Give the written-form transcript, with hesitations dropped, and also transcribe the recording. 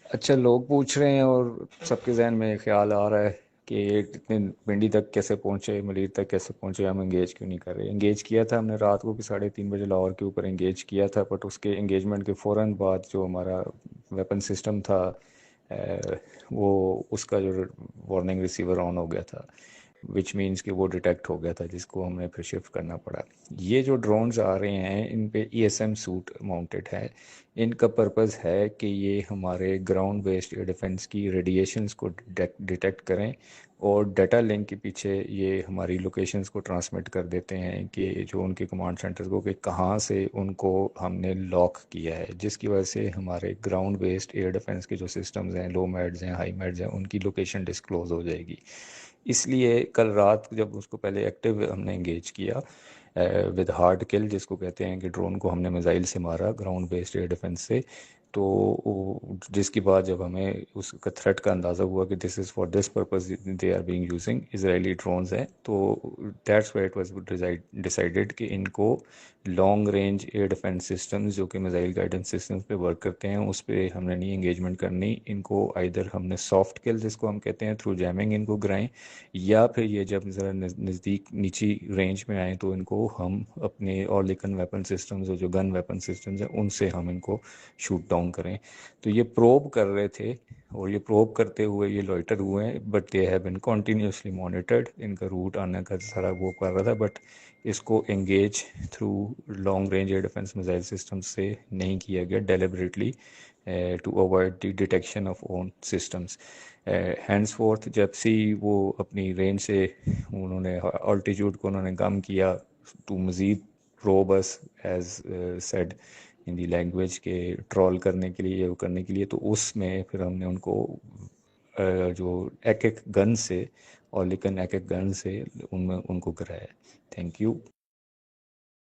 اچھا، لوگ پوچھ رہے ہیں اور سب کے ذہن میں خیال آ رہا ہے کہ یہ اتنے پنڈی تک کیسے پہنچے، ملیر تک کیسے پہنچے، ہم انگیج کیوں نہیں کر رہے؟ انگیج کیا تھا ہم نے رات کو کہ 3:30 بجے لاہور کے اوپر انگیج کیا تھا، بٹ اس کے انگیجمنٹ کے فوراً بعد جو ہمارا ویپن سسٹم تھا وہ اس کا جو وارننگ ریسیور آن ہو گیا تھا، وچ مینس کہ وہ ڈیٹیکٹ ہو گیا تھا، جس کو ہمیں پھر شفٹ کرنا پڑا۔ یہ جو ڈرونز آ رہے ہیں ان پہ E S M suit mounted ہے۔ ان کا پرپز ہے کہ یہ ہمارے گراؤنڈ بیسڈ ایئر ڈیفنس کی ریڈیشنز کو ڈیٹیکٹ کریں، اور ڈیٹا لنک کے پیچھے یہ ہماری لوکیشنز کو ٹرانسمٹ کر دیتے ہیں کہ جو ان کے کمانڈ سینٹر کو، کہ کہاں سے ان کو ہم نے لاک کیا ہے، جس کی وجہ سے ہمارے گراؤنڈ بیسڈ ایئر ڈیفنس کے جو سسٹمز ہیں، لو میڈز ہیں، ہائی میڈز ہیں، ان کی لوکیشن ڈسکلوز ہو جائے گی۔ اس لیے کل رات جب اس کو پہلے ایکٹیو ہم نے انگیج کیا ود ہارڈ کل، جس کو کہتے ہیں کہ ڈرون کو ہم نے میزائل سے مارا گراؤنڈ بیسڈ ایئر ڈیفنس سے، تو جس کی بعد جب ہمیں اس کا تھریٹ کا اندازہ ہوا کہ this is for this purpose they are being using اسرائیلی ڈرونز ہیں، تو that's why it was decided کہ ان کو long range air defence systems جو کہ میزائل گائیڈنس سسٹمز پہ ورک کرتے ہیں اس پہ ہم نے نہیں انگیجمنٹ کرنی۔ ان کو آئدر ہم نے سافٹ کل جس کو ہم کہتے ہیں تھرو جیمنگ ان کو گرائیں، یا پھر یہ جب ذرا نزدیک نیچی رینج میں آئیں تو ان کو ہم اپنے اور لیکن ویپن سسٹمز اور جو گن ویپن سسٹمز ہیں ان سے ہم ان کو شوٹ ڈاؤن کریں۔ تو یہ پروب کر رہے تھے، اور یہ پروب کرتے ہوئے یہ لوئٹر ہوئے ہیں، but they have been continuously monitored. ان کا روٹ آنے کا سارا وہ کر رہا تھا، بٹ اس کو engage through long range air defence missile system سے نہیں کیا گیا deliberately to avoid the detection of own systems. Henceforth جب سے وہ اپنی رینج سے انہوں نے آلٹیٹیوڈ کو انہوں نے کم کیا تو مزید روبس ایز سیڈ ہندی لینگویج کے ٹرول کرنے کے لیے، وہ کرنے کے لیے، تو اس میں پھر ہم نے ان کو جو ایک ایک گن سے، اور لیکن ایک ایک گن سے ان میں ان کو کرایا۔ Thank you.